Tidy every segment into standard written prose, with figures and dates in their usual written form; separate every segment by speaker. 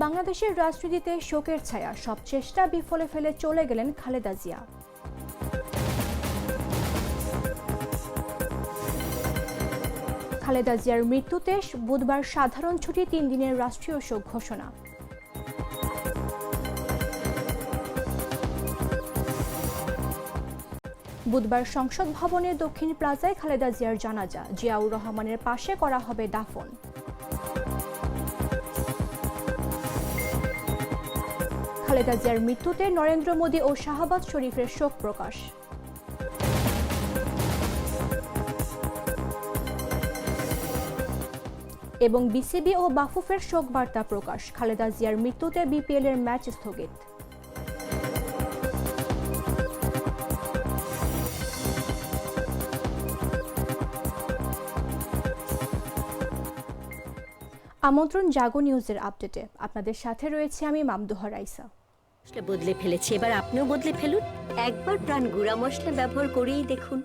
Speaker 1: বাংলাদেশের রাজনীতিতে শোকের ছায়া, সব চেষ্টা বিফলে ফেলে চলে গেলেন খালেদা জিয়া। খালেদা জিয়ার মৃত্যুতে বুধবার সাধারণ ছুটি, 3 দিনের রাষ্ট্রীয় শোক ঘোষণা। বুধবার সংসদ ভবনের দক্ষিণ প্লাজায় খালেদা জিয়ার জানাজা, জিয়াউর রহমানের পাশে করা হবে দাফন। খালেদা জিয়ার মৃত্যুতে নরেন্দ্র মোদী ও শাহবাজ শরীফের শোক প্রকাশ। এবং বিসিবি ও বাফুফের শোক বার্তা প্রকাশ, খালেদা জিয়ার মৃত্যুতে বিপিএল এর ম্যাচ স্থগিত। আমন্ত্রণ জাগো নিউজের আপডেটে, আপনাদের সাথে রয়েছে আমি মামদুহা রাইসা।
Speaker 2: বদলে ফেলেছে, এবার আপনিও বদলে ফেলুন, একবার প্রাণ গুঁড়া মশলা ব্যবহার করেই দেখুন।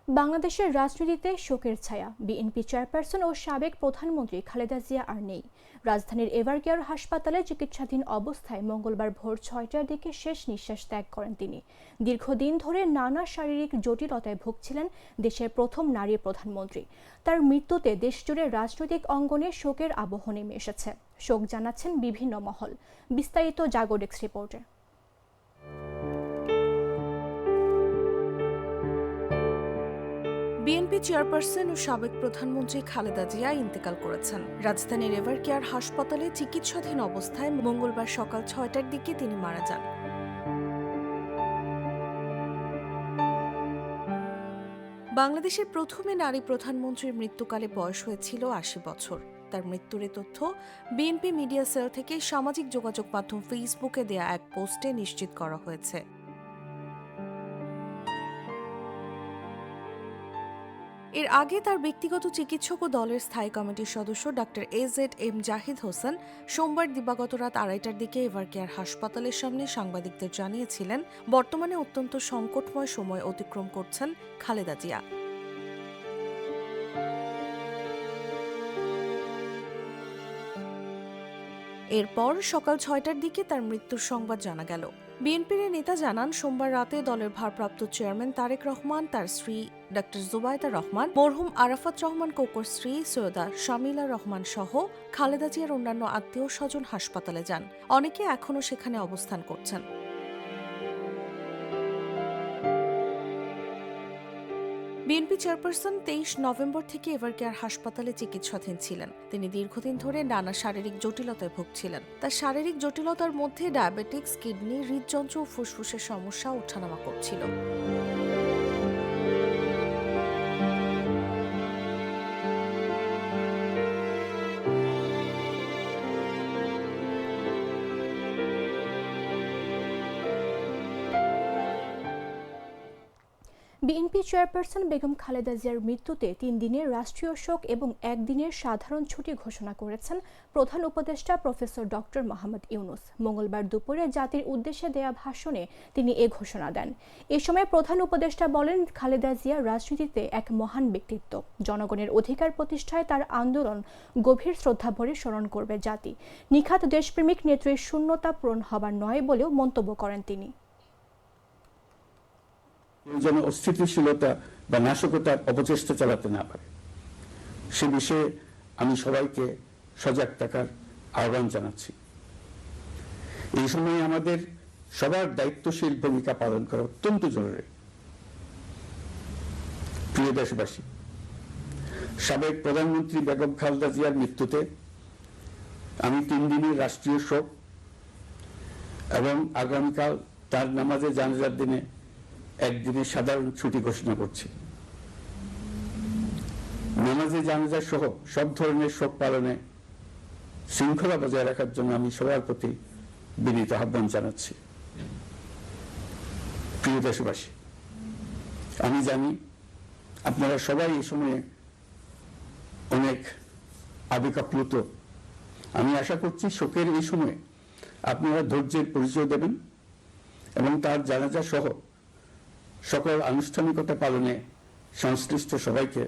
Speaker 1: বাংলাদেশের রাজনীতিতে শোকের ছায়া, বিএনপি চেয়ারপারসন ও সাবেক প্রধানমন্ত্রী খালেদা জিয়া আর নেই। রাজধানীর এভারকেয়ার হাসপাতালে চিকিৎসাধীন অবস্থায় মঙ্গলবার ভোর 6টার দিকে শেষ নিঃশ্বাস ত্যাগ করেন তিনি। দীর্ঘদিন ধরে নানা শারীরিক জটিলতায় ভুগছিলেন দেশের প্রথম নারী প্রধানমন্ত্রী। তার মৃত্যুতে দেশজুড়ে রাজনৈতিক অঙ্গনে শোকের আবহ নেমে এসেছে। শোক জানাচ্ছেন বিভিন্ন মহল। বিস্তারিত জাগো ডেস্ক রিপোর্টে।
Speaker 3: বিএনপি চেয়ারপারসন ও সাবেক প্রধানমন্ত্রী খালেদা জিয়া ইন্তেকাল করেছেন। রাজধানীর এভারকেয়ার হাসপাতালে চিকিৎসাধীন অবস্থায় মঙ্গলবার সকাল 6টার দিকে তিনি মারা যান। বাংলাদেশের প্রথমে নারী প্রধানমন্ত্রীর মৃত্যুকালে বয়স হয়েছিল 80 বছর। তার মৃত্যুর তথ্য বিএনপি মিডিয়া সেল থেকে সামাজিক যোগাযোগ মাধ্যম ফেসবুকে দেয়া এক পোস্টে নিশ্চিত করা হয়েছে। এর আগে তার ব্যক্তিগত চিকিৎসক ও দলের স্থায়ী কমিটির সদস্য ডক্টর AZM জাহিদ হোসেন সোমবার দিবাগত রাত 2:30টার দিকে এভারকেয়ার হাসপাতালের সামনে সাংবাদিকদের জানিয়েছিলেন, বর্তমানে অত্যন্ত সংকটময় সময় অতিক্রম করছেন খালেদা জিয়া। এরপর সকাল 6টার দিকে তার মৃত্যুর সংবাদ জানা গেল। বিএনপির নেতা জানান, সোমবার রাতে দলের ভারপ্রাপ্ত চেয়ারম্যান তারেক রহমান, তার স্ত্রী ডক্টর জুবাইদা রহমান, মরহুম আরাফাত রহমান কোকোর স্ত্রী সৈয়দা শামিলা রহমান সহ খালেদা জিয়ার অন্যান্য আত্মীয় স্বজন হাসপাতালে যান। অনেকে এখনও সেখানে অবস্থান করছেন। বিএনপি চেয়ারপারসন 23 নভেম্বর থেকে এভারকেয়ার হাসপাতালে চিকিৎসাধীন ছিলেন। তিনি দীর্ঘদিন ধরে নানা শারীরিক জটিলতায় ভুগছিলেন। তার শারীরিক জটিলতার মধ্যে ডায়াবেটিক্স, কিডনি, হৃদযন্ত্র ও ফুসফুসের সমস্যা ওঠানামা করছিল।
Speaker 1: বিএনপি চেয়ারপারসন বেগম খালেদা জিয়ার মৃত্যুতে 3 দিনের রাষ্ট্রীয় শোক এবং 1 দিনের সাধারণ ছুটি ঘোষণা করেছেন প্রধান উপদেষ্টা প্রফেসর ডক্টর মোহাম্মদ ইউনূস। মঙ্গলবার দুপুরে জাতির উদ্দেশ্যে দেয়া ভাষণে তিনি এ ঘোষণা দেন। এ সময় প্রধান উপদেষ্টা বলেন, খালেদা জিয়া রাজনীতিতে এক মহান ব্যক্তিত্ব। জনগণের অধিকার প্রতিষ্ঠায় তার আন্দোলন গভীর শ্রদ্ধাভরে স্মরণ করবে জাতি। নিখাত দেশপ্রেমিক নেত্রীর শূন্যতা পূরণ হবার নয় বলেও মন্তব্য করেন তিনি।
Speaker 4: যেন অস্থিতিশীলতা বা নাশকতার অপচেষ্টা চালাতে না পারে, সে বিষয়ে আমি সবাইকে সজাগ থাকার আহ্বান জানাচ্ছি। এই সময়ে আমাদের সবার দায়িত্বশীল ভূমিকা পালন করা অত্যন্ত জরুরি। প্রিয় দেশবাসী, সাবেক প্রধানমন্ত্রী বেগম খালেদা জিয়ার মৃত্যুতে আমি 3 দিনের রাষ্ট্রীয় শোক এবং আগামীকাল তার নামাজে জানাজার দিনে একদিনের সাধারণ ছুটি ঘোষণা করছি। নামাজে জানাজা সহ সব ধরনের শোক পালনে শৃঙ্খলা বজায় রাখার জন্য আমি সবার প্রতি বিনীত আহ্বান জানাচ্ছি। প্রিয় দেশবাসী, আমি জানি আপনারা সবাই এই সময়ে অনেক আবেগাপ্লুত। আমি আশা করছি শোকের এই সময়ে আপনারা ধৈর্যের পরিচয় দেবেন এবং তার জানাজা সহ সকল আনুষ্ঠানিকতা পালনে সংশ্লিষ্ট সবাইকে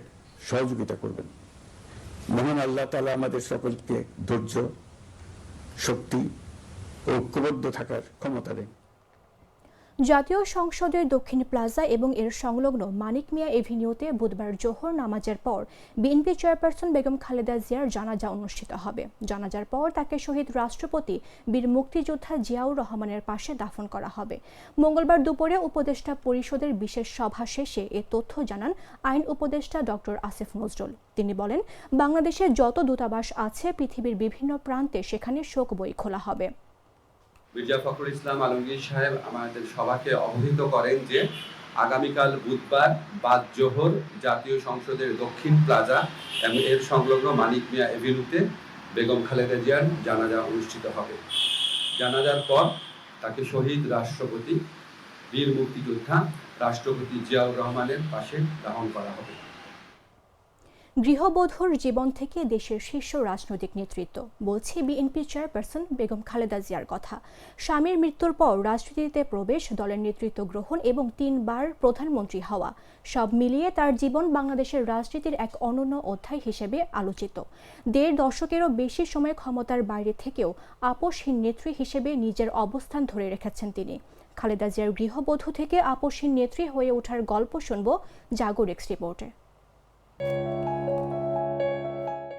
Speaker 4: সহযোগিতা করবেন। মহান আল্লাহ তাআলা আমাদের সকলকে ধৈর্য, শক্তি ও ঐক্যবদ্ধ থাকার ক্ষমতা দেন।
Speaker 1: জাতীয় সংসদের দক্ষিণ প্লাজা এবং এর সংলগ্ন মানিক মিয়া এভিনিউতে বুধবার জোহর নামাজের পর বিএনপি চেয়ারপারসন বেগম খালেদা জিয়ার জানাজা অনুষ্ঠিত হবে। জানাজার পর তাকে শহীদ রাষ্ট্রপতি বীর মুক্তিযোদ্ধা জিয়াউর রহমানের পাশে দাফন করা হবে। মঙ্গলবার দুপুরে উপদেষ্টা পরিষদের বিশেষ সভা শেষে এ তথ্য জানান আইন উপদেষ্টা ডক্টর আসিফ নজরুল। তিনি বলেন, বাংলাদেশে যত দূতাবাস আছে পৃথিবীর বিভিন্ন প্রান্তে সেখানে শোক বই খোলা হবে।
Speaker 5: মির্জা ফখরুল ইসলাম আলমগীর সাহেব আমাদের সভাকে অবহিত করেন যে আগামীকাল বুধবার বাদ জোহর জাতীয় সংসদের দক্ষিণ প্লাজা এবং এর সংলগ্ন মানিক মিয়া এভিনিউতে বেগম খালেদা জিয়ার জানাজা অনুষ্ঠিত হবে। জানাজার পর তাকে শহীদ রাষ্ট্রপতি বীর মুক্তিযোদ্ধা রাষ্ট্রপতি জিয়াউর রহমানের পাশে দাফন করা হবে।
Speaker 1: গৃহবধূর জীবন থেকে দেশের শীর্ষ রাজনৈতিক নেতৃত্ব, বলছে বিএনপি চেয়ারপারসন বেগম খালেদা জিয়ার কথা। স্বামীর মৃত্যুর পর রাজনীতিতে প্রবেশ, দলের নেতৃত্ব গ্রহণ এবং 3 বার প্রধানমন্ত্রী হওয়া, সব মিলিয়ে তার জীবন বাংলাদেশের রাজনীতির এক অনন্য অধ্যায় হিসেবে আলোচিত। 1.5 দশকেরও বেশি সময় ক্ষমতার বাইরে থেকেও আপোষহীন নেত্রী হিসেবে নিজের অবস্থান ধরে রেখেছেন তিনি। খালেদা জিয়ার গৃহবধূ থেকে আপোষহীন নেত্রী হয়ে ওঠার গল্প শুনব জাগর এক্স রিপোর্টে।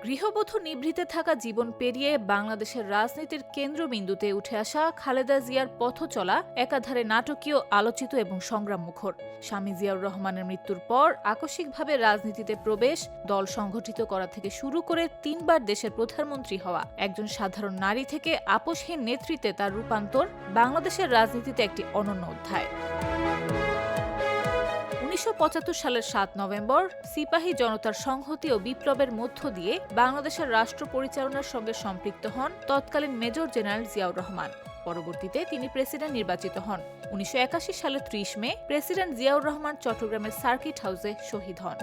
Speaker 6: গৃহবধূ নিভৃতে থাকা জীবন পেরিয়ে বাংলাদেশের রাজনীতির কেন্দ্রবিন্দুতে উঠে আসা খালেদা জিয়ার পথ চলা একাধারে নাটকীয়, আলোচিত এবং সংগ্রামমুখর। স্বামী জিয়াউর রহমানের মৃত্যুর পর আকস্মিকভাবে রাজনীতিতে প্রবেশ, দল সংগঠিত করা থেকে শুরু করে 3 বার দেশের প্রধানমন্ত্রী হওয়া, একজন সাধারণ নারী থেকে আপোষহীন নেতৃত্বে তার রূপান্তর বাংলাদেশের রাজনীতিতে একটি অনন্য অধ্যায়। 1975 সালের 7 নভেম্বর সিপাহী জনতার সংহতি ও বিপ্লবের মধ্য দিয়ে বাংলাদেশের রাষ্ট্র পরিচালনার সঙ্গে সম্পৃক্ত হন তৎকালীন মেজর জেনারেল জিয়াউর রহমান। পরবর্তীতে তিনি প্রেসিডেন্ট নির্বাচিত হন। 1981 সালের 30 মে প্রেসিডেন্ট জিয়াউর রহমান চট্টগ্রামের সার্কিট হাউসে শহীদ হন।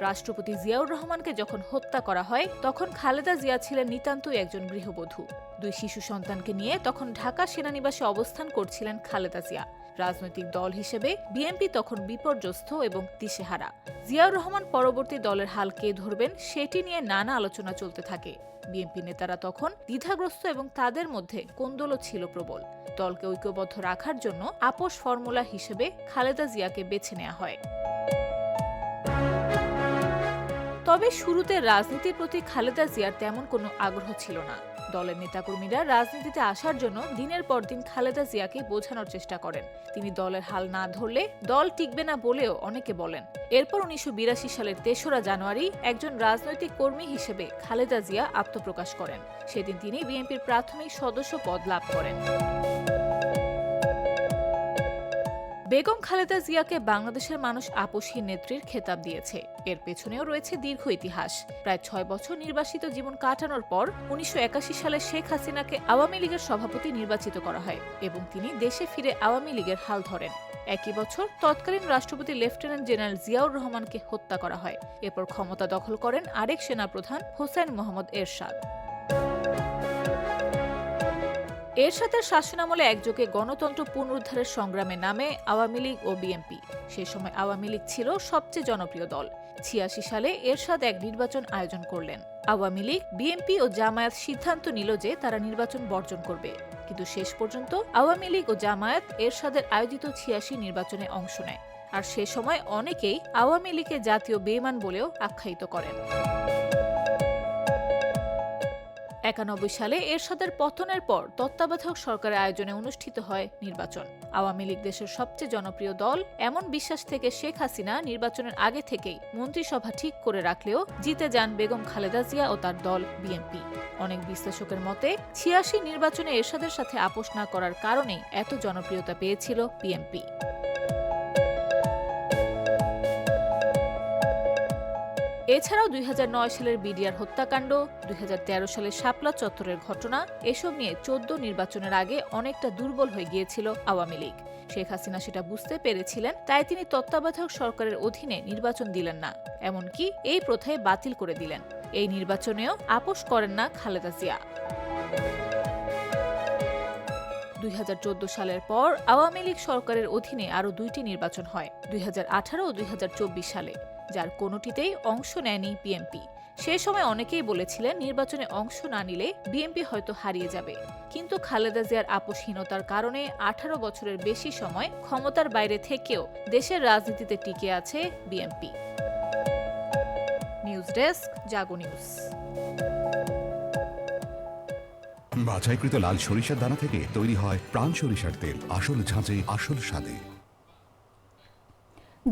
Speaker 6: রাষ্ট্রপতি জিয়াউর রহমানকে যখন হত্যা করা হয় তখন খালেদা জিয়া ছিলেন নিতান্তই একজন গৃহবধূ। 2 শিশু সন্তানকে নিয়ে তখন ঢাকা সেনানিবাসে অবস্থান করছিলেন খালেদা জিয়া। রাজনৈতিক দল হিসেবে বিএনপি তখন বিপর্যস্ত এবং দিশেহারা। জিয়াউর রহমান পরবর্তী দলের হাল কে ধরবেন সেটি নিয়ে নানা আলোচনা চলতে থাকে। বিএনপি নেতারা তখন দ্বিধাগ্রস্ত এবং তাদের মধ্যে কোন্দলও ছিল প্রবল। দলকে ঐক্যবদ্ধ রাখার জন্য আপোষ ফর্মুলা হিসেবে খালেদা জিয়াকে বেছে নেওয়া হয়। তবে শুরুতে রাজনীতির প্রতি খালেদা জিয়ার তেমন কোনো আগ্রহ ছিল না। দলের নেতাকর্মীরা রাজনীতিতে আসার জন্য দিনের পর দিন খালেদা জিয়াকে বোঝানোর চেষ্টা করেন। তিনি দলের হাল না ধরলে দল টিকবে না বলেও অনেকে বলেন। এরপর 1982 সালের 3রা জানুয়ারি একজন রাজনৈতিক কর্মী হিসেবে খালেদা জিয়া আত্মপ্রকাশ করেন। সেদিন তিনি বিএনপির প্রাথমিক সদস্য পদ লাভ করেন। বেগম খালেদা জিয়াকে বাংলাদেশের মানুষ আপোষহীন নেত্রীর খেতাব দিয়েছে। এর পেছনেও রয়েছে দীর্ঘ ইতিহাস। প্রায় 6 বছর নির্বাসিত জীবন কাটানোর পর 1981 সালে শেখ হাসিনাকে আওয়ামী লীগের সভাপতি নির্বাচিত করা হয় এবং তিনি দেশে ফিরে আওয়ামী লীগের হাল ধরেন। একই বছর তৎকালীন রাষ্ট্রপতি লেফটেন্যান্ট জেনারেল জিয়াউর রহমানকে হত্যা করা হয়। এরপর ক্ষমতা দখল করেন আরেক সেনাপ্রধান হোসেন মোহাম্মদ এরশাদ। এরশাদের শাসনামলে একযোগে গণতন্ত্র পুনরুদ্ধারের সংগ্রামে নামে আওয়ামী লীগ ও বিএনপি। সেই সময় আওয়ামী লীগ ছিল সবচেয়ে জনপ্রিয় দল। 86 সালে এরশাদ এক নির্বাচন আয়োজন করলেন। আওয়ামী লীগ, বিএনপি ও জামায়াত সিদ্ধান্ত নিল যে তারা নির্বাচন বর্জন করবে, কিন্তু শেষ পর্যন্ত আওয়ামী লীগ ও জামায়াত এরশাদের আয়োজিত 86 নির্বাচনে অংশ নেয়। আর সে সময় অনেকেই আওয়ামী লীগকে জাতীয় বেঈমান বলেও আখ্যায়িত করেন। 91 সালে এরশাদের পতনের পর তত্ত্বাবধায়ক সরকারের আয়োজনে অনুষ্ঠিত হয় নির্বাচন। আওয়ামী লীগ দেশের সবচেয়ে জনপ্রিয় দল, এমন বিশ্বাস থেকে শেখ হাসিনা নির্বাচনের আগে থেকেই মন্ত্রিসভা ঠিক করে রাখলেও জিতে যান বেগম খালেদা জিয়া ও তার দল বিএনপি। অনেক বিশ্লেষকের মতে 86 নির্বাচনে এরশাদের সাথে আপোষ না করার কারণেই এত জনপ্রিয়তা পেয়েছিল বিএনপি। এছাড়াও 2009 সালের বিডিআর হত্যাকাণ্ড, 2013 সালের শাপলা চত্বরের ঘটনা, এসব নিয়ে 14 নির্বাচনের আগে অনেকটা দুর্বল হয়ে গিয়েছিল আওয়ামী লীগ। শেখ হাসিনা সেটা বুঝতে পেরেছিলেন, তাই তিনি তত্ত্বাবধায়ক সরকারের অধীনে নির্বাচন দিলেন না, এমনকি এই প্রথায় বাতিল করে দিলেন। এই নির্বাচনেও আপোষ করেন না খালেদা জিয়া। 2014 সালের পর আওয়ামী লীগ সরকারের অধীনে আরও 2টি নির্বাচন হয়, 2018 ও 2024 সালে, যার কোনোটিতেই অংশ নেয়নি বিএনপি। সে সময় অনেকেই বলেছিলেন নির্বাচনে অংশ না নিলে বিএনপি হয়তো হারিয়ে যাবে। কিন্তু খালেদা জিয়ার আপোষহীনতার কারণে 18 বছরের বেশি সময় ক্ষমতার বাইরে থেকেও দেশের রাজনীতিতে টিকে আছে বিএনপি। নিউজ ডেস্ক, জাগো নিউজ।
Speaker 7: বাছাইকৃত লাল সরিষার দানা থেকে তৈরি হয় প্রাণ সরিষার তেল, আসল ঝাঁঝে আসল স্বাদে।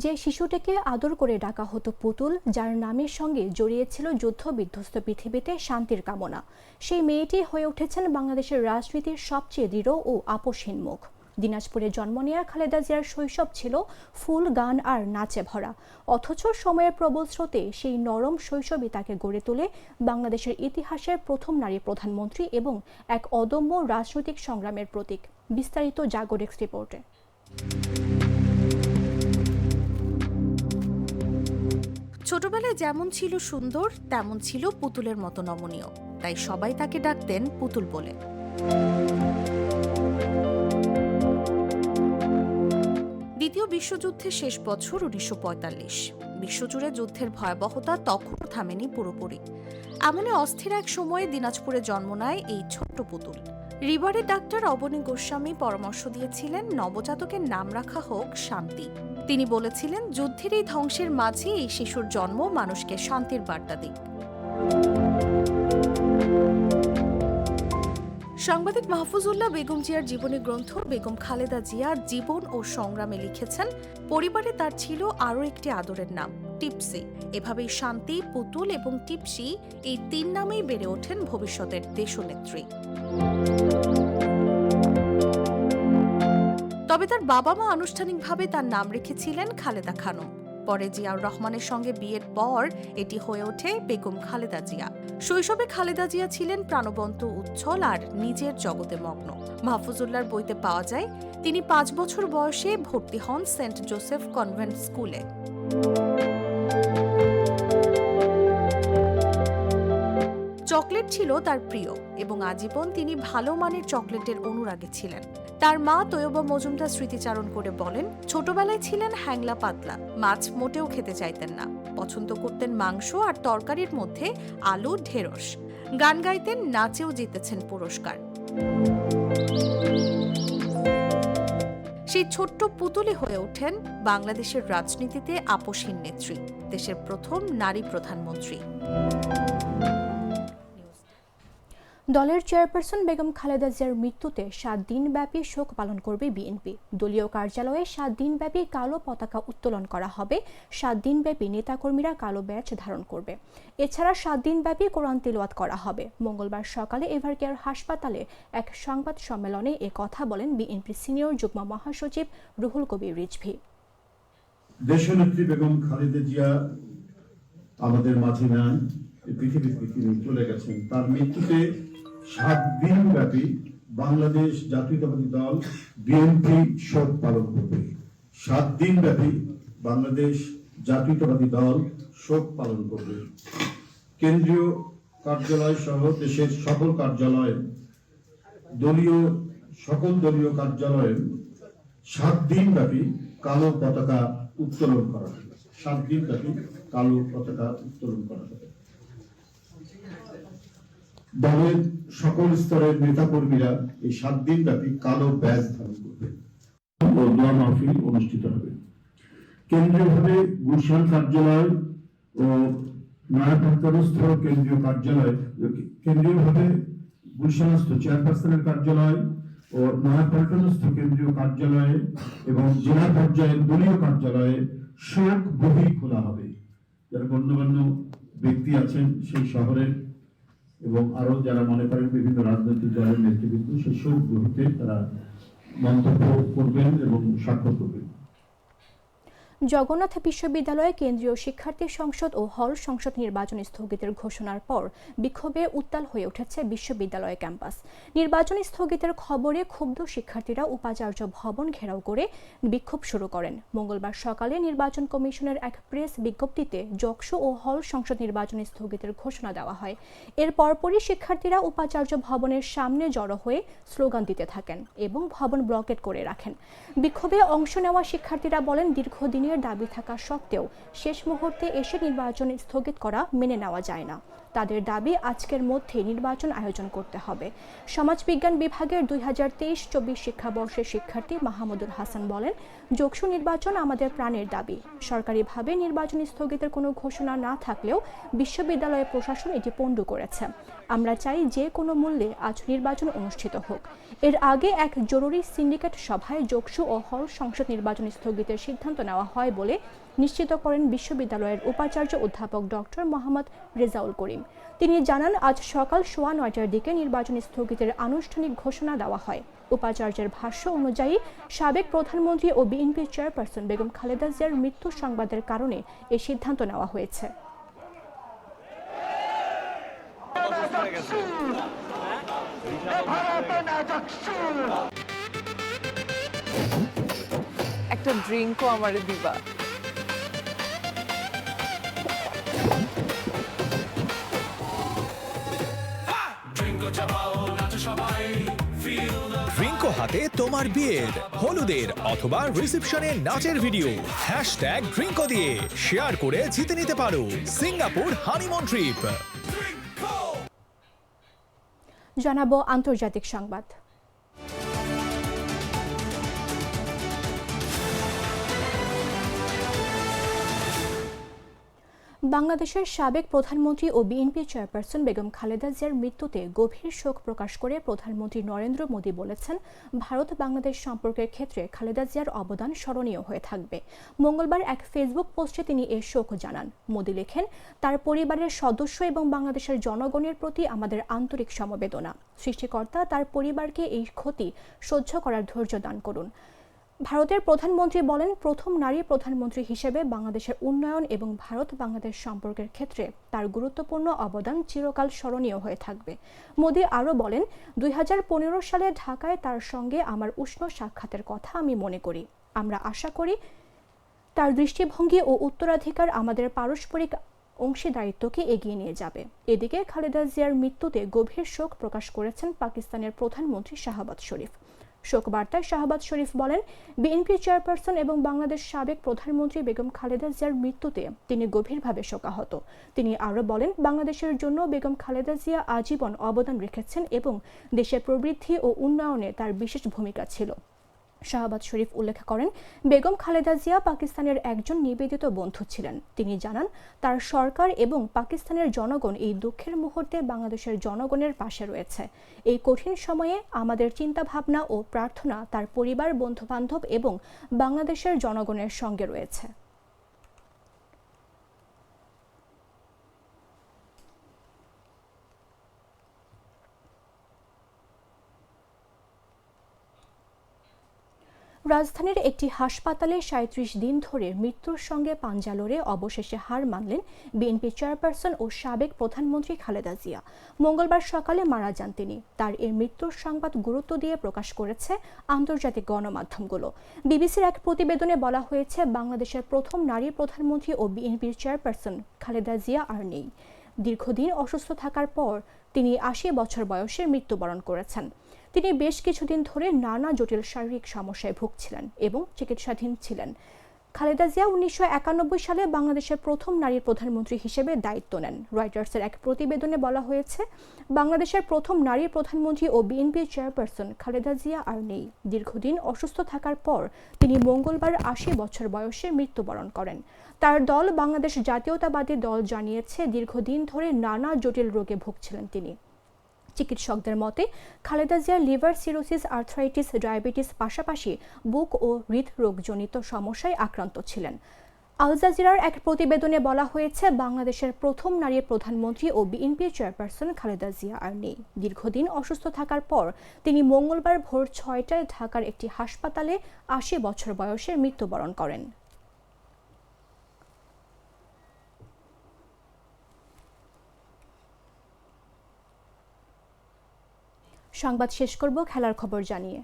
Speaker 1: যে শিশুটিকে আদর করে ডাকা হতো পুতুল, যার নামের সঙ্গে জড়িয়েছিল যুদ্ধ বিধ্বস্ত পৃথিবীতে শান্তির কামনা, সেই মেয়েটি হয়ে উঠেছেন বাংলাদেশের রাজনীতির সবচেয়ে দৃঢ় ও আপোষহীন মুখ। দিনাজপুরে জন্ম নেওয়া খালেদা জিয়ার শৈশব ছিল ফুল, গান আর নাচে ভরা, অথচ সময়ের প্রবল স্রোতে সেই নরম শৈশবই তাকে গড়ে তোলে বাংলাদেশের ইতিহাসের প্রথম নারী প্রধানমন্ত্রী এবং এক অদম্য রাজনৈতিক সংগ্রামের প্রতীক। বিস্তারিত জাগো ডেস্ক রিপোর্টে।
Speaker 3: ছোটবেলায় যেমন ছিল সুন্দর, তেমন ছিল পুতুলের মতো নমনীয়, তাই সবাই তাকে ডাকতেন পুতুল বলে। দ্বিতীয় বিশ্বযুদ্ধের শেষ বছর 1945। বিশ্বজুড়ে যুদ্ধের ভয়াবহতা তখনও থামেনি পুরোপুরি। এমনই অস্থির এক সময়ে দিনাজপুরে জন্ম নেয় এই ছোট্ট পুতুল। রিবারের ডাক্তার অবনী গোস্বামী পরামর্শ দিয়েছিলেন নবজাতকের নাম রাখা হোক শান্তি। তিনি বলেছিলেন যুদ্ধের এই ধ্বংসের মাঝে এই শিশুর জন্ম মানুষকে শান্তির বার্তা দিক। সাংবাদিক মাহফুজুল্লাহ বেগম জিয়ার জীবনী গ্রন্থ বেগম খালেদা জিয়ার জীবন ও সংগ্রামে লিখেছেন, পরিবারে তার ছিল আরও একটি আদরের নাম, টিপসি। এভাবেই শান্তি, পুতুল এবং টিপসি এই তিন নামেই বেড়ে ওঠেন ভবিষ্যতের দেশনেত্রী। তবে তার বাবা মা আনুষ্ঠানিকভাবে তার নাম রেখেছিলেন খালেদা খানম। পরে জিয়াউর রহমানের সঙ্গে বিয়ের পর এটি হয়ে ওঠে বেগম খালেদা জিয়া। শৈশবে খালেদা জিয়া ছিলেন প্রাণবন্ত, উচ্ছল আর নিজের জগতে মগ্ন। মাহফুজুল্লাহর বইতে পাওয়া যায় তিনি 5 বছর বয়সে ভর্তি হন সেন্ট জোসেফ কনভেন্ট স্কুলে। চকলেট ছিল তার প্রিয় এবং আজীবন তিনি ভালো মানের চকলেটের অনুরাগী ছিলেন। তার মা তৈয়বা মজুমদার স্মৃতিচারণ করে বলেন, ছোটবেলায় ছিলেন হ্যাংলা পাতলা, মাছ মোটেও খেতে চাইতেন না, পছন্দ করতেন মাংস আর তরকারির মধ্যে আলু, ঢেঁড়স। গান গাইতেন, নাচেও জিতেছেন পুরস্কার। সেই ছোট্ট পুতুলে হয়ে ওঠেন বাংলাদেশের রাজনীতিতে আপোষহীন নেত্রী, দেশের প্রথম নারী প্রধানমন্ত্রী।
Speaker 1: দলের চেয়ারপারসন বেগম খালেদা জিয়ার মৃত্যুতে 7 দিনব্যাপী শোক পালন করবে বিএনপি। দলীয় কার্যালয়ে 7 দিনব্যাপী কালো পতাকা উত্তোলন করা হবে। 7 দিনব্যাপী নেতাকর্মীরা কালো ব্যাজ ধারণ করবে। এছাড়া 7 দিনব্যাপী কোরআন তিলাওয়াত করা হবে। মঙ্গলবার সকালে এভারকেয়ার হাসপাতালে এক সংবাদ সম্মেলনে এ কথা বলেন বিএনপির সিনিয়র যুগ্ম মহাসচিব রুহুল কবির রিজভী।
Speaker 8: দেশনেত্রী বেগম খালেদা জিয়া আমাদের মাঝে নাই, পৃথিবী থেকে চলে গেছেন। তার মৃত্যুতে 7 দিন ব্যাপী বাংলাদেশ জাতীয়তাবাদী দল বিএনপি শোক পালন করবে। 7 দিন ব্যাপী বাংলাদেশ জাতীয়তাবাদী দল শোক পালন করবে। কেন্দ্রীয় কার্যালয় সহ দেশের সকল কার্যালয়ে, সকল দলীয় কার্যালয়ে 7 দিন ব্যাপী কালো পতাকা উত্তোলন করা হবে। 7 দিন ব্যাপী কালো পতাকা উত্তোলন করা হবে। দলের সকল স্তরের নেতাকর্মীরা এই 7 দিন ব্যাপী কালো ব্যাজ ধারণ করবে ও দোয়া মাহফিল অনুষ্ঠিত হবে। কেন্দ্রীয়ভাবে গুলশান কার্যালয় ও নয়াপল্টনস্থ কেন্দ্রীয় কার্যালয়, কেন্দ্রীয়ভাবে গুলশানস্থ চেয়ারপারসনের কার্যালয় ও নয়াপল্টনস্থ কেন্দ্রীয় কার্যালয়ে এবং জেলা পর্যায়ের দলীয় কার্যালয়ে শোক বহি খোলা হবে। যারা গণ্যমান্য ব্যক্তি আছেন সেই শহরের এবং আরো যারা মনে করেন বিভিন্ন রাজনৈতিক দলের নেতৃবৃন্দ, সেই শোক বহিতে তারা মন্তব্য করবেন এবং স্বাক্ষর করবেন।
Speaker 1: জগন্নাথ বিশ্ববিদ্যালয়ে কেন্দ্রীয় শিক্ষার্থী সংসদ ও হল সংসদ নির্বাচন স্থগিতের ঘোষণার পর বিক্ষোভে উত্তাল হয়ে উঠেছে বিশ্ববিদ্যালয় ক্যাম্পাস। নির্বাচন স্থগিতের খবরে ক্ষুব্ধ শিক্ষার্থীরা উপাচার্য ভবন ঘেরাও করে বিক্ষোভ শুরু করেন। মঙ্গলবার সকালে নির্বাচন কমিশনের এক প্রেস বিজ্ঞপ্তিতে জকসু ও হল সংসদ নির্বাচন স্থগিতের ঘোষণা দেওয়া হয়। এর পরপরই শিক্ষার্থীরা উপাচার্য ভবনের সামনে জড়ো হয়ে স্লোগান দিতে থাকেন এবং ভবন ব্লকেট করে রাখেন। বিক্ষোভে অংশ নেওয়া শিক্ষার্থীরা বলেন, দীর্ঘদিনের আইনের দাবি থাকা সত্ত্বেও শেষ মুহূর্তে এসে নির্বাচন স্থগিত করা মেনে নেওয়া যায় না। তাদের দাবি আজকের মধ্যে নির্বাচন আয়োজন করতে হবে। সমাজবিজ্ঞান বিভাগের 2023-24 শিক্ষাবর্ষের শিক্ষার্থী মাহমুদুল হাসান বলেন, যোগসু নির্বাচন আমাদের প্রাণের দাবি। সরকারিভাবে নির্বাচন স্থগিতের কোনো ঘোষণা না থাকলেও বিশ্ববিদ্যালয় প্রশাসন এটি পণ্ড করেছে। আমরা চাই যে কোনো মূল্যে আজ নির্বাচন অনুষ্ঠিত হোক। এর আগে এক জরুরি সিন্ডিকেট সভায় যোগসু ও হল সংসদ নির্বাচন স্থগিতের সিদ্ধান্ত নেওয়া হয় বলে নিশ্চিত করেন বিশ্ববিদ্যালয়ের উপাচার্য অধ্যাপক ডক্টর মোহাম্মদ রেজাউল করিম। তিনি জানান, আজ সকাল 9:15টার দিকে নির্বাচন স্থগিতের আনুষ্ঠানিক ঘোষণা দেওয়া হয়। উপাচার্যের ভাষ্য অনুযায়ী সাবেক প্রধানমন্ত্রী ও বিএনপি চেয়ারপারসন বেগম খালেদা জিয়ার মৃত্যু সংবাদের কারণে এই সিদ্ধান্ত নেওয়া হয়েছে।
Speaker 9: একটা ড্রিঙ্কও আমারে দিবা?
Speaker 10: ড্রিঙ্কো হাতে তোমার বিয়ের, হলুদের অথবা রিসেপশনের নাচের ভিডিও #ড্রিঙ্কো দিয়ে শেয়ার করে জিতে নিতে পারো সিঙ্গাপুর হানিমুন ট্রিপ।
Speaker 1: জানাবো আন্তর্জাতিক সংবাদ। বাংলাদেশের সাবেক প্রধানমন্ত্রী ও বিএনপি চেয়ারপারসন বেগম খালেদা জিয়ার মৃত্যুতে গভীর শোক প্রকাশ করে প্রধানমন্ত্রী নরেন্দ্র মোদী বলেছেন, ভারত বাংলাদেশ সম্পর্কের ক্ষেত্রে খালেদা জিয়ার অবদান স্মরণীয় হয়ে থাকবে। মঙ্গলবার এক ফেসবুক পোস্টে তিনি এ শোক জানান। মোদী লেখেন, তার পরিবারের সদস্য এবং বাংলাদেশের জনগণের প্রতি আমাদের আন্তরিক সমবেদনা। সৃষ্টিকর্তা তার পরিবারকে এই ক্ষতি সহ্য করার ধৈর্য দান করুন। ভারতের প্রধানমন্ত্রী বলেন, প্রথম নারী প্রধানমন্ত্রী হিসেবে বাংলাদেশের উন্নয়ন এবং ভারত বাংলাদেশ সম্পর্কের ক্ষেত্রে তার গুরুত্বপূর্ণ অবদান চিরকাল স্মরণীয় হয়ে থাকবে। মোদী আরও বলেন, 2015 সালে ঢাকায় তার সঙ্গে আমার উষ্ণ সাক্ষাতের কথা আমি মনে করি। আমরা আশা করি তার দৃষ্টিভঙ্গি ও উত্তরাধিকার আমাদের পারস্পরিক অংশীদারিত্বকে এগিয়ে নিয়ে যাবে। এদিকে খালেদা জিয়ার মৃত্যুতে গভীর শোক প্রকাশ করেছেন পাকিস্তানের প্রধানমন্ত্রী শাহবাজ শরীফ। শোকবার্তায় শাহবাজ শরীফ বলেন, বিএনপি চেয়ারপারসন এবং বাংলাদেশ সাবেক প্রধানমন্ত্রী বেগম খালেদা জিয়ার মৃত্যুতে তিনি গভীরভাবে শোকাহত। তিনি আরও বলেন, বাংলাদেশের জন্য বেগম খালেদা জিয়া আজীবন অবদান রেখেছেন এবং দেশের প্রবৃদ্ধি ও উন্নয়নে তার বিশেষ ভূমিকা ছিল। শাহবাজ শরীফ উল্লেখ করেন, বেগম খালেদা জিয়া পাকিস্তানের একজন নিবেদিত বন্ধু ছিলেন। তিনি জানান, তার সরকার এবং পাকিস্তানের জনগণ এই দুঃখের মুহূর্তে বাংলাদেশের জনগণের পাশে রয়েছে। এই কঠিন সময়ে আমাদের চিন্তাভাবনা ও প্রার্থনা তার পরিবার, বন্ধুবান্ধব এবং বাংলাদেশের জনগণের সঙ্গে রয়েছে। রাজধানীর একটি হাসপাতালে 37 দিন ধরে মৃত্যুর সঙ্গে পাঞ্জা লড়ে অবশেষে হার মানলেন বিএনপি চেয়ারপারসন ও সাবেক প্রধানমন্ত্রী খালেদা জিয়া। মঙ্গলবার সকালে মারা যান তিনি। তার এই মৃত্যুর সংবাদ গুরুত্ব দিয়ে প্রকাশ করেছে আন্তর্জাতিক গণমাধ্যমগুলো। বিবিসির এক প্রতিবেদনে বলা হয়েছে, বাংলাদেশের প্রথম নারী প্রধানমন্ত্রী ও বিএনপির চেয়ারপারসন খালেদা জিয়া আর নেই। দীর্ঘদিন অসুস্থ থাকার পর তিনি 80 বছর বয়সে মৃত্যুবরণ করেছেন। তিনি বেশ কিছুদিন ধরে নানা জটিল শারীরিক সমস্যায় ভুগছিলেন এবং চিকিৎসাধীন ছিলেন। খালেদা জিয়া 1991 সালে বাংলাদেশের প্রথম নারী প্রধানমন্ত্রী হিসেবে দায়িত্ব নেন। রয়টার্সের এক প্রতিবেদনে বলা হয়েছে, বাংলাদেশের প্রথম নারী প্রধানমন্ত্রী ও বিএনপি চেয়ারপারসন খালেদা জিয়া আর নেই। দীর্ঘদিন অসুস্থ থাকার পর তিনি মঙ্গলবার 80 বছর বয়সে মৃত্যুবরণ করেন। তার দল বাংলাদেশ জাতীয়তাবাদী দল জানিয়েছে, দীর্ঘদিন ধরে নানা জটিল রোগে ভুগছিলেন তিনি। চিকিৎসকদের মতে, Khaleda Zia liver cirrhosis, arthritis, diabetes পাশাপাশি বুক ও হৃদরোগজনিত সমস্যায় আক্রান্ত ছিলেন। আল জাজিরার এক প্রতিবেদনে বলা হয়েছে, বাংলাদেশের প্রথম নারী প্রধানমন্ত্রী ও বিএনপি চেয়ারপারসন খালেদা জিয়া আর নেই। দীর্ঘদিন অসুস্থ থাকার পর তিনি মঙ্গলবার ভোর 6টায় ঢাকার একটি হাসপাতালে 80 বছর বয়সে মৃত্যুবরণ করেন। সংবাদ শেষ করব খেলার খবর জানিয়ে।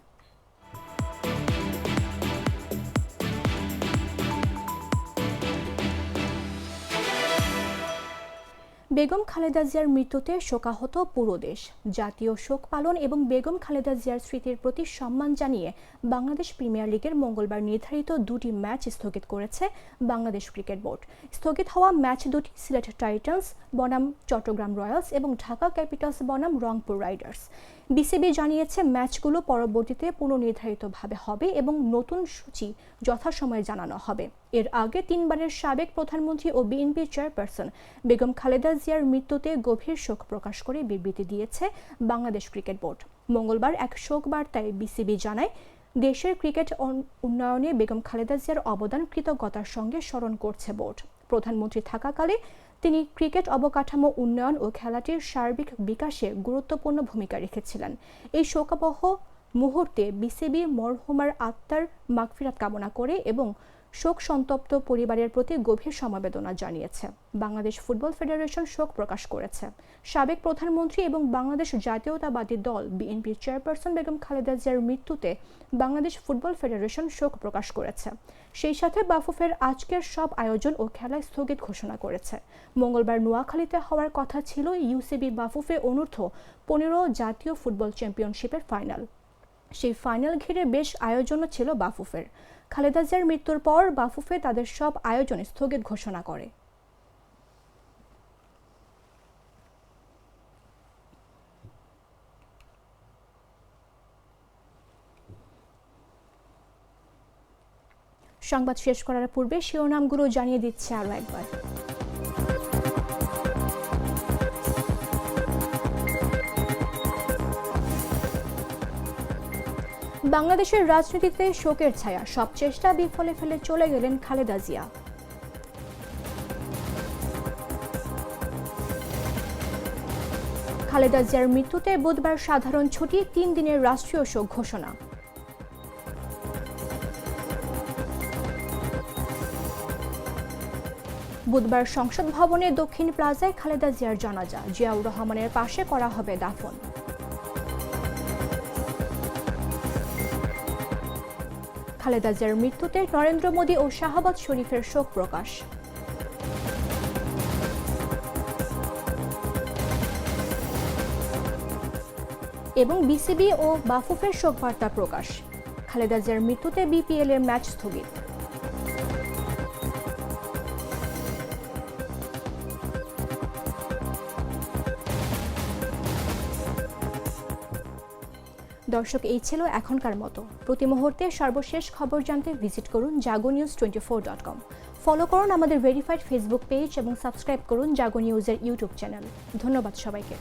Speaker 1: বেগম খালেদা জিয়ার মৃত্যুতে শোকাহত পুরো দেশ। জাতীয় শোক পালন এবং বেগম খালেদা জিয়ার স্মৃতির প্রতি সম্মান জানিয়ে বাংলাদেশ প্রিমিয়ার লিগের মঙ্গলবার নির্ধারিত দুটি ম্যাচ স্থগিত করেছে বাংলাদেশ ক্রিকেট বোর্ড। স্থগিত হওয়া ম্যাচ দুটি সিলেট টাইটান্স বনাম চট্টগ্রাম রয়্যালস এবং ঢাকা ক্যাপিটালস বনাম রংপুর রাইডার্স। বিসিবি জানিয়েছে ম্যাচগুলো পরবর্তীতে পুনর্নির্ধারিতভাবে হবে এবং নতুন সূচি যথাসময়ে জানানো হবে। এর আগে তিনবারের সাবেক প্রধানমন্ত্রী ও বিএনপি চেয়ারপারসন বেগম খালেদা জিয়ার মৃত্যুতে গভীর শোক প্রকাশ করে বিবৃতি দিয়েছে বাংলাদেশ ক্রিকেট বোর্ড। মঙ্গলবার এক শোক বার্তায় বিসিবি জানায়, দেশের ক্রিকেট উন্নয়নে বেগম খালেদা জিয়ার অবদান কৃতজ্ঞতার সঙ্গে স্মরণ করছে বোর্ড। প্রধানমন্ত্রী থাকাকালে তিনি ক্রিকেট অবকাঠামো উন্নয়ন ও খেলাটির সার্বিক বিকাশে গুরুত্বপূর্ণ ভূমিকা রেখেছিলেন। এই শোকাবহ মুহূর্তে বিসিবি মরহুমার আত্মার মাগফিরাত কামনা করে এবং শোক সন্তপ্ত পরিবারের প্রতি গভীর সমবেদনা জানিয়েছে। বাংলাদেশ ফুটবল ফেডারেশন শোক প্রকাশ করেছে। সাবেক প্রধানমন্ত্রী এবং বাংলাদেশ জাতীয়তাবাদী দল বিএনপির চেয়ারপারসন বেগম খালেদা জিয়ার মৃত্যুতে বাংলাদেশ ফুটবল ফেডারেশন শোক প্রকাশ করেছে। সেই সাথে বাফুফের আজকের সব আয়োজন ও খেলা স্থগিত ঘোষণা করেছে। মঙ্গলবার নোয়াখালীতে হওয়ার কথা ছিল ইউসিবি বাফুফে অনূর্ধ্ব 15 জাতীয় ফুটবল চ্যাম্পিয়নশিপের ফাইনাল। সেই ফাইনাল ঘিরে বেশ আয়োজনও ছিল বাফুফের। খালেদা জিয়ার মৃত্যুর পর বাফুফে তাদের সব আয়োজন স্থগিত ঘোষণা করে। সংবাদ শেষ করার পূর্বে শিরোনামগুলো জানিয়ে দিচ্ছে আরও একবার। বাংলাদেশের রাজনীতিতে শোকের ছায়া, সব চেষ্টা বিফলে ফেলে চলে গেলেন খালেদা জিয়া। খালেদা জিয়ার মৃত্যুতে বুধবার সাধারণ ছুটি, 3 দিনের রাষ্ট্রীয় শোক ঘোষণা। বুধবার সংসদ ভবনে দক্ষিণ প্লাজায় খালেদা জিয়ার জানাজা, জিয়াউর রহমানের পাশে করা হবে দাফন। খালেদা জিয়ার মৃত্যুতে নরেন্দ্র মোদী ও শাহবাজ শরীফের শোক প্রকাশ। এবং বিসিবি ও বাফুফের শোক বার্তা প্রকাশ। খালেদা জিয়ার মৃত্যুতে বিপিএল এর ম্যাচ স্থগিত। দর্শক, এই ছিল এখনকার মতো। প্রতি মুহূর্তে সর্বশেষ খবর জানতে ভিজিট করুন jagonews24.com। ফলো করুন আমাদের ভেরিফাইড ফেসবুক পেজ এবং সাবস্ক্রাইব করুন জাগো নিউজের ইউটিউব চ্যানেল। ধন্যবাদ সবাইকে।